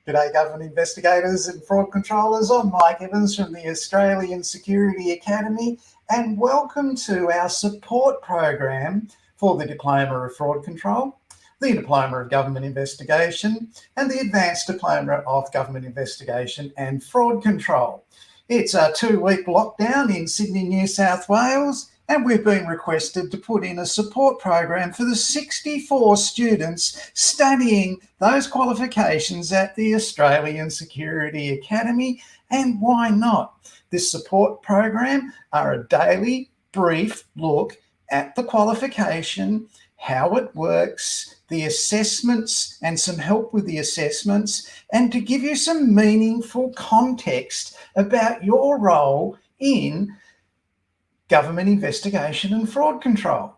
G'day government investigators and fraud controllers. I'm Mike Evans from the Australian Security Academy, and welcome to our support program for the Diploma of Fraud Control, the Diploma of Government Investigation, and the Advanced Diploma of Government Investigation and Fraud Control. It's a 2-week lockdown in Sydney, New South Wales, and we've been requested to put in a support program for the 64 students studying those qualifications at the Australian Security Academy. And why not? This support program are a daily brief look at the qualification, how it works, the assessments and some help with the assessments, and to give you some meaningful context about your role in government investigation and fraud control.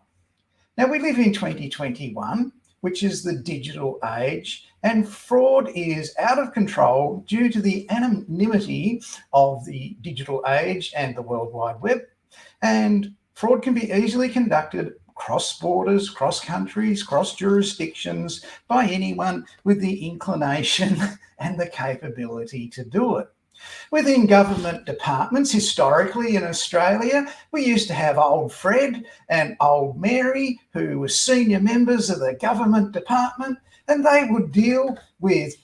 Now, we live in 2021, which is the digital age, and fraud is out of control due to the anonymity of the digital age and the World Wide Web. And fraud can be easily conducted cross borders, cross countries, cross jurisdictions by anyone with the inclination and the capability to do it. Within government departments, historically in Australia, we used to have old Fred and old Mary, who were senior members of the government department, and they would deal with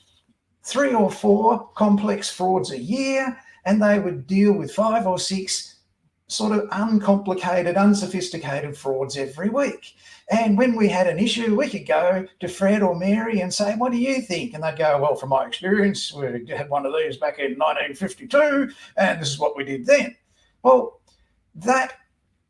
3 or 4 complex frauds a year, and they would deal with 5 or 6 sort of uncomplicated, unsophisticated frauds every week. And when we had an issue, we could go to Fred or Mary and say, what do you think? And they'd go, well, from my experience, we had one of these back in 1952, and this is what we did then. Well, that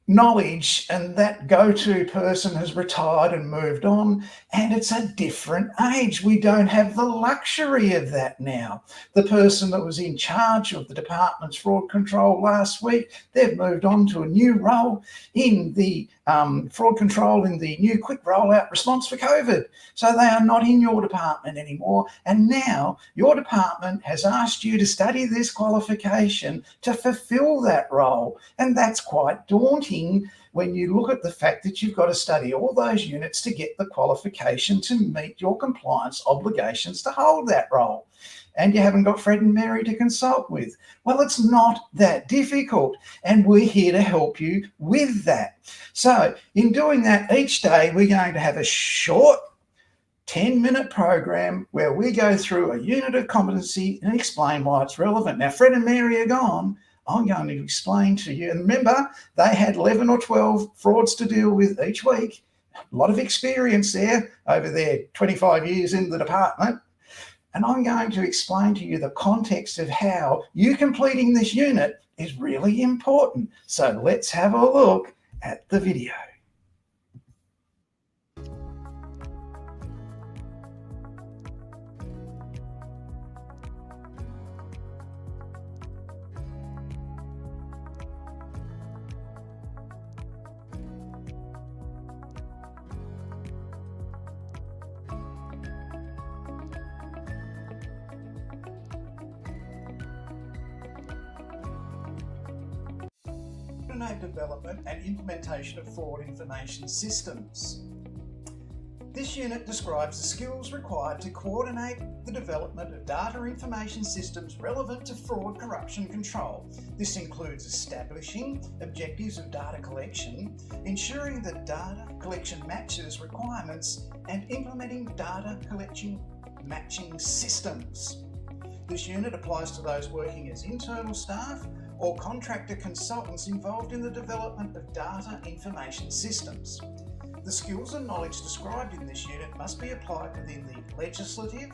knowledge and that go-to person has retired and moved on, and it's a different age. We don't have the luxury of that now. The person that was in charge of the department's fraud control last week, they've moved on to a new role in the fraud control in the new quick rollout response for COVID. So they are not in your department anymore. And now your department has asked you to study this qualification to fulfill that role. And that's quite daunting when you look at the fact that you've got to study all those units to get the qualification to meet your compliance obligations to hold that role. And you haven't got Fred and Mary to consult with. Well, it's not that difficult, and we're here to help you with that. So in doing that, each day we're going to have a short 10-minute program where we go through a unit of competency and explain why it's relevant. Now, Fred and Mary are gone. I'm going to explain to you. And remember, they had 11 or 12 frauds to deal with each week. A lot of experience there over their 25 years in the department. And I'm going to explain to you the context of how you completing this unit is really important. So let's have a look at the video. Coordinate development and implementation of fraud information systems. This unit describes the skills required to coordinate the development of data information systems relevant to fraud corruption control. This includes establishing objectives of data collection, ensuring that data collection matches requirements, and implementing data collection matching systems. This unit applies to those working as internal staff or contractor consultants involved in the development of data information systems. The skills and knowledge described in this unit must be applied within the legislative,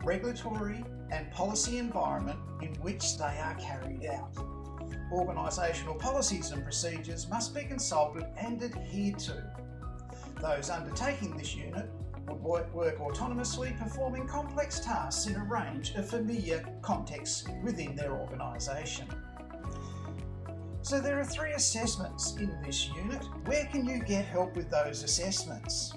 regulatory and policy environment in which they are carried out. Organisational policies and procedures must be consulted and adhered to. Those undertaking this unit would work autonomously, performing complex tasks in a range of familiar contexts within their organisation. So there are 3 assessments in this unit. Where can you get help with those assessments?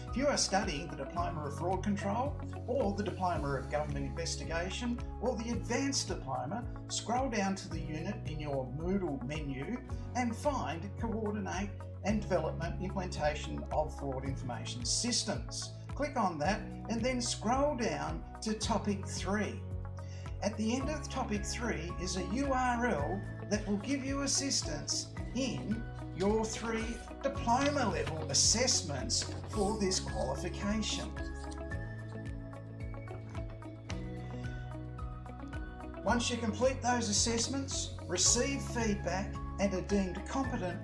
If you are studying the Diploma of Fraud Control or the Diploma of Government Investigation or the Advanced Diploma, scroll down to the unit in your Moodle menu and find Coordinate and Development Implementation of Fraud Information Systems. Click on that and then scroll down to Topic 3. At the end of Topic 3 is a URL that will give you assistance in your 3 diploma level assessments for this qualification. Once you complete those assessments, receive feedback and are deemed competent,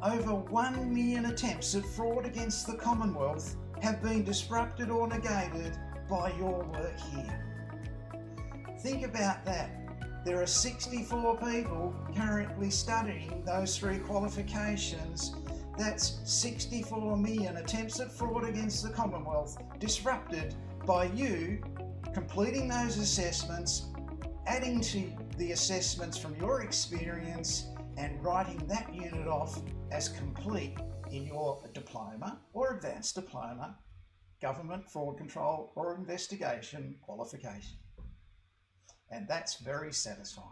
over 1 million attempts at fraud against the Commonwealth have been disrupted or negated by your work here. Think about that. There are 64 people currently studying those 3 qualifications. That's 64 million attempts at fraud against the Commonwealth disrupted by you completing those assessments, adding to the assessments from your experience and writing that unit off as complete in your diploma or advanced diploma, government fraud control or investigation qualification. And that's very satisfying.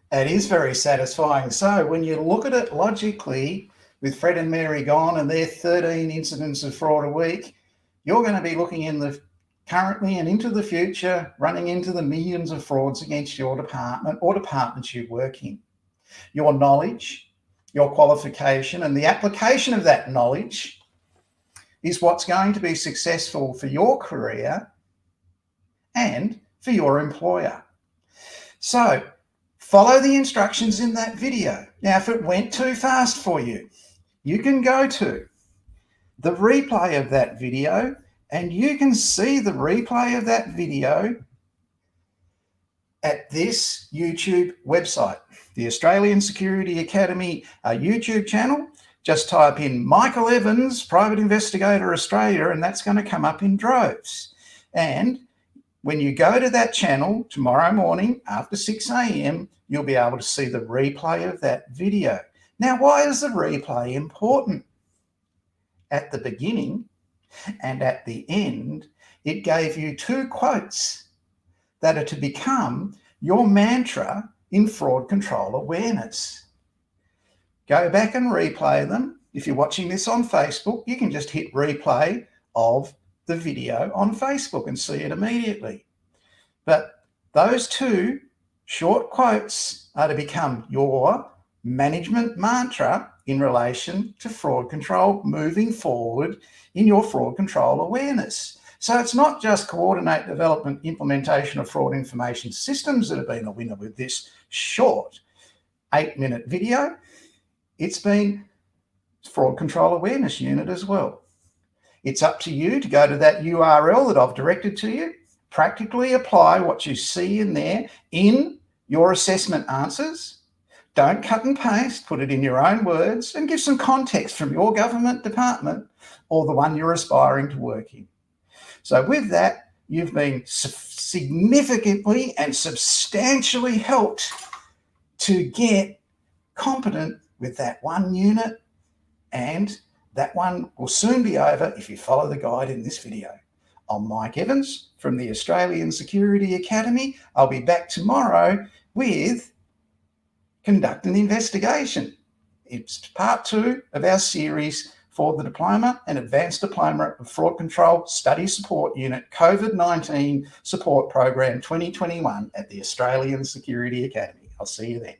It is very satisfying. So when you look at it logically, with Fred and Mary gone and their 13 incidents of fraud a week, you're going to be looking in the currently and into the future, running into the millions of frauds against your department or departments you work in. Your knowledge, your qualification, and the application of that knowledge is what's going to be successful for your career and for your employer. So follow the instructions in that video. Now, if it went too fast for you, you can go to the replay of that video and you can see the replay of that video at this YouTube website, the Australian Security Academy YouTube channel. Just type in Michael Evans, Private Investigator Australia, and that's going to come up in droves. And when you go to that channel tomorrow morning after 6 a.m, you'll be able to see the replay of that video. Now, why is the replay important? At the beginning and at the end, it gave you 2 quotes that are to become your mantra in fraud control awareness. Go back and replay them. If you're watching this on Facebook, you can just hit replay of the video on Facebook and see it immediately. But those 2 short quotes are to become your management mantra in relation to fraud control moving forward in your fraud control awareness. So it's not just coordinate, development, implementation of fraud information systems that have been a winner with this short 8-minute video. It's been fraud control awareness unit as well. It's up to you to go to that URL that I've directed to you, practically apply what you see in there in your assessment answers. Don't cut and paste, put it in your own words and give some context from your government department or the one you're aspiring to work in. So with that, you've been significantly and substantially helped to get competent with that 1 unit, and that one will soon be over if you follow the guide in this video. I'm Mike Evans from the Australian Security Academy. I'll be back tomorrow with Conduct an Investigation. It's part 2 of our series for the Diploma and Advanced Diploma of Fraud Control Study Support Unit COVID-19 Support Program 2021 at the Australian Security Academy. I'll see you then.